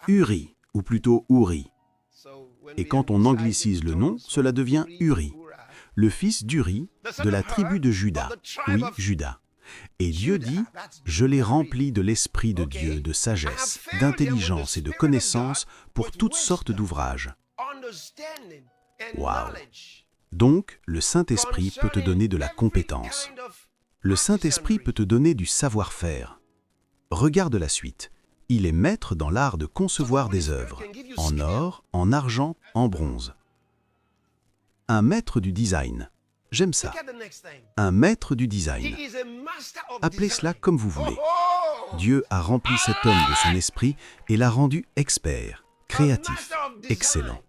Uri, ou plutôt Uri. Et quand on anglicise le nom, cela devient Uri, le fils d'Uri, de la tribu de Juda. Oui, Juda. Et Dieu dit, « Je l'ai rempli de l'Esprit de Dieu, de sagesse, d'intelligence et de connaissance pour toutes sortes d'ouvrages. » Waouh! Donc, le Saint-Esprit peut te donner de la compétence. Le Saint-Esprit peut te donner du savoir-faire. Regarde la suite. Il est maître dans l'art de concevoir des œuvres, en or, en argent, en bronze. Un maître du design. J'aime ça. Un maître du design. Appelez cela comme vous voulez. Dieu a rempli cet homme de son esprit et l'a rendu expert, créatif, excellent.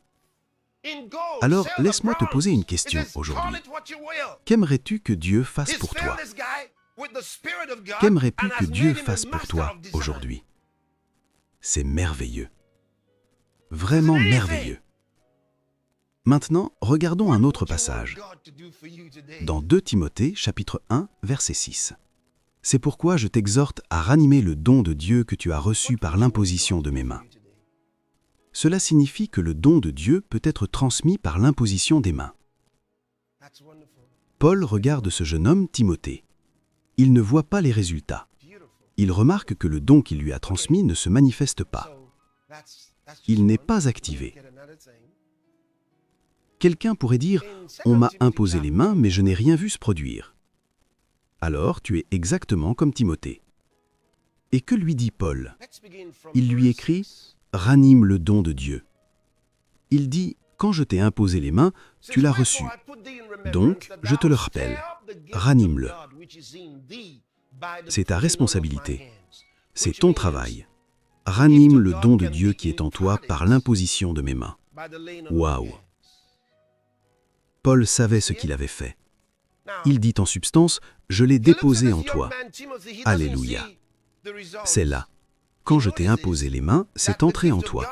Alors, laisse-moi te poser une question aujourd'hui. Qu'aimerais-tu que Dieu fasse pour toi? Qu'aimerais-tu que Dieu fasse pour toi aujourd'hui? C'est merveilleux. Vraiment merveilleux. Maintenant, regardons un autre passage. Dans 2 Timothée, chapitre 1, verset 6. « C'est pourquoi je t'exhorte à ranimer le don de Dieu que tu as reçu par l'imposition de mes mains. » Cela signifie que le don de Dieu peut être transmis par l'imposition des mains. Paul regarde ce jeune homme, Timothée. Il ne voit pas les résultats. Il remarque que le don qu'il lui a transmis ne se manifeste pas. Il n'est pas activé. Quelqu'un pourrait dire « On m'a imposé les mains, mais je n'ai rien vu se produire. » Alors, tu es exactement comme Timothée. Et que lui dit Paul? Il lui écrit « Ranime le don de Dieu ». Il dit « Quand je t'ai imposé les mains, tu l'as reçu. Donc, je te le rappelle, ranime-le. » C'est ta responsabilité. C'est ton travail. Ranime le don de Dieu qui est en toi par l'imposition de mes mains. Waouh! Paul savait ce qu'il avait fait. Il dit en substance, « Je l'ai déposé en toi. » Alléluia. C'est là. Quand je t'ai imposé les mains, c'est entré en toi.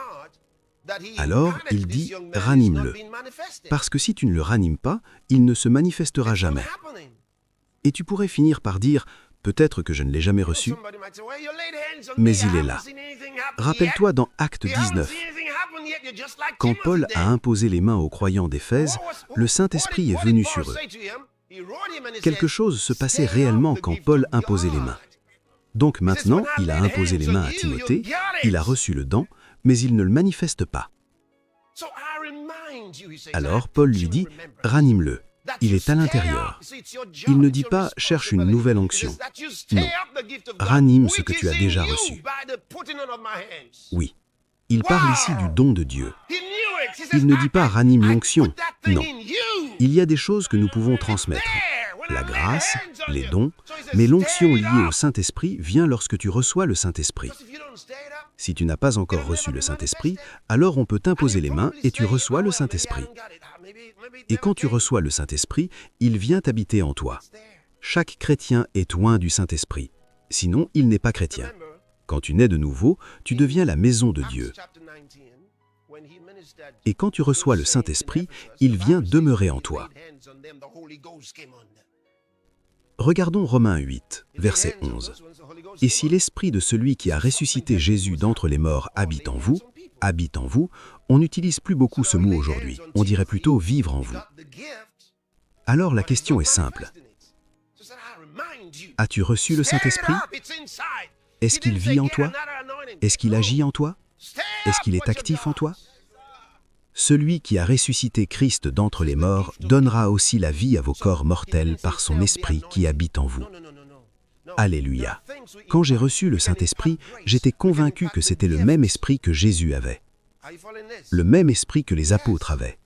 Alors, il dit, « Ranime-le. » Parce que si tu ne le ranimes pas, il ne se manifestera jamais. Et tu pourrais finir par dire, « Peut-être que je ne l'ai jamais reçu. » Mais il est là. Rappelle-toi dans Acte 19. Quand Paul a imposé les mains aux croyants d'Éphèse, le Saint-Esprit est venu sur eux. Quelque chose se passait réellement quand Paul imposait les mains. Donc maintenant, il a imposé les mains à Timothée, il a reçu le don, mais il ne le manifeste pas. Alors Paul lui dit, « Ranime-le. Il est à l'intérieur. » Il ne dit pas « cherche une nouvelle onction ». Non. Ranime ce que tu as déjà reçu. Oui. Il parle ici du don de Dieu. Il ne dit pas « ranime l'onction ». Non. Il y a des choses que nous pouvons transmettre. La grâce, les dons, mais l'onction liée au Saint-Esprit vient lorsque tu reçois le Saint-Esprit. Si tu n'as pas encore reçu le Saint-Esprit, alors on peut t'imposer les mains et tu reçois le Saint-Esprit. Et quand tu reçois le Saint-Esprit, il vient habiter en toi. Chaque chrétien est oint du Saint-Esprit. Sinon, il n'est pas chrétien. Quand tu nais de nouveau, tu deviens la maison de Dieu. Et quand tu reçois le Saint-Esprit, il vient demeurer en toi. Regardons Romains 8, verset 11. « Et si l'esprit de celui qui a ressuscité Jésus d'entre les morts habite en vous, on n'utilise plus beaucoup ce mot aujourd'hui. On dirait plutôt « vivre en vous ». Alors la question est simple. As-tu reçu le Saint-Esprit? Est-ce qu'il vit en toi? Est-ce qu'il agit en toi? Est-ce qu'il est actif en toi? Celui qui a ressuscité Christ d'entre les morts donnera aussi la vie à vos corps mortels par son Esprit qui habite en vous. Alléluia. Quand j'ai reçu le Saint-Esprit, j'étais convaincu que c'était le même Esprit que Jésus avait. Le même Esprit que les apôtres avaient.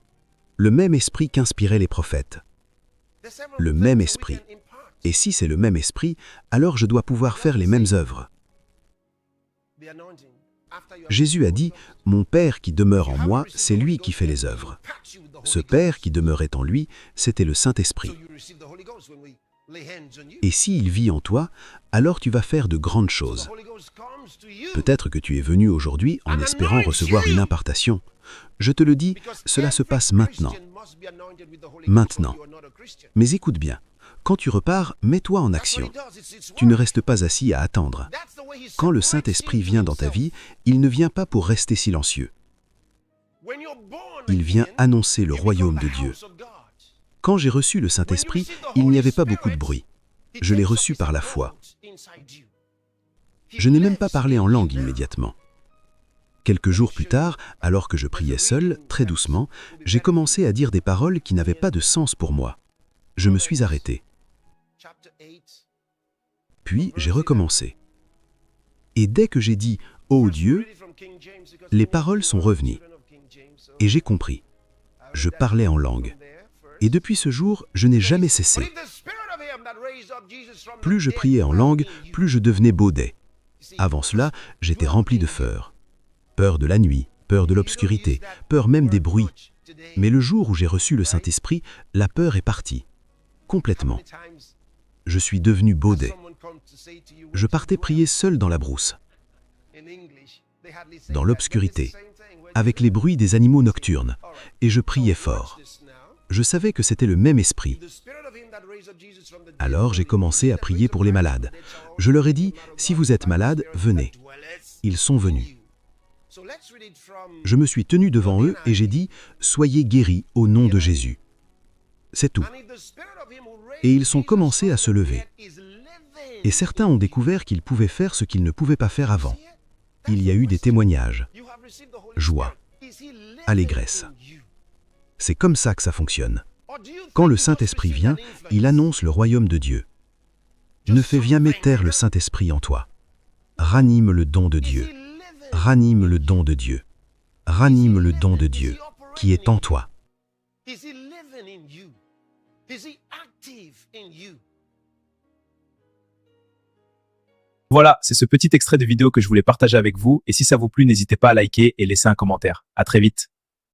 Le même Esprit qu'inspiraient les prophètes. Le même Esprit. Et si c'est le même Esprit, alors je dois pouvoir faire les mêmes œuvres. Jésus a dit « Mon Père qui demeure en moi, c'est lui qui fait les œuvres. » Ce Père qui demeurait en lui, c'était le Saint-Esprit. Et s'il vit en toi, alors tu vas faire de grandes choses. Peut-être que tu es venu aujourd'hui en espérant recevoir une impartation. Je te le dis, cela se passe maintenant. Maintenant. Mais écoute bien, quand tu repars, mets-toi en action. Tu ne restes pas assis à attendre. Quand le Saint-Esprit vient dans ta vie, il ne vient pas pour rester silencieux. Il vient annoncer le royaume de Dieu. Quand j'ai reçu le Saint-Esprit, il n'y avait pas beaucoup de bruit. Je l'ai reçu par la foi. Je n'ai même pas parlé en langue immédiatement. Quelques jours plus tard, alors que je priais seul, très doucement, j'ai commencé à dire des paroles qui n'avaient pas de sens pour moi. Je me suis arrêté. Puis j'ai recommencé. Et dès que j'ai dit « Ô Dieu », les paroles sont revenues. Et j'ai compris. Je parlais en langue. Et depuis ce jour, je n'ai jamais cessé. Plus je priais en langue, plus je devenais baudet. Avant cela, j'étais rempli de peur. Peur de la nuit, peur de l'obscurité, peur même des bruits. Mais le jour où j'ai reçu le Saint-Esprit, la peur est partie. Complètement. Je suis devenu baudet. Je partais prier seul dans la brousse, dans l'obscurité, avec les bruits des animaux nocturnes, et je priais fort. Je savais que c'était le même esprit. Alors j'ai commencé à prier pour les malades. Je leur ai dit, si vous êtes malades, venez. Ils sont venus. Je me suis tenu devant eux et j'ai dit, soyez guéris au nom de Jésus. C'est tout. Et ils sont commencés à se lever. Et certains ont découvert qu'ils pouvaient faire ce qu'ils ne pouvaient pas faire avant. Il y a eu des témoignages. Joie. Allégresse. C'est comme ça que ça fonctionne. Quand le Saint-Esprit vient, il annonce le royaume de Dieu. Ne fais jamais taire le Saint-Esprit en toi. Ranime le don de Dieu. Ranime le don de Dieu. Ranime le don de Dieu qui est en toi. Voilà, c'est ce petit extrait de vidéo que je voulais partager avec vous. Et si ça vous plu, n'hésitez pas à liker et laisser un commentaire. À très vite.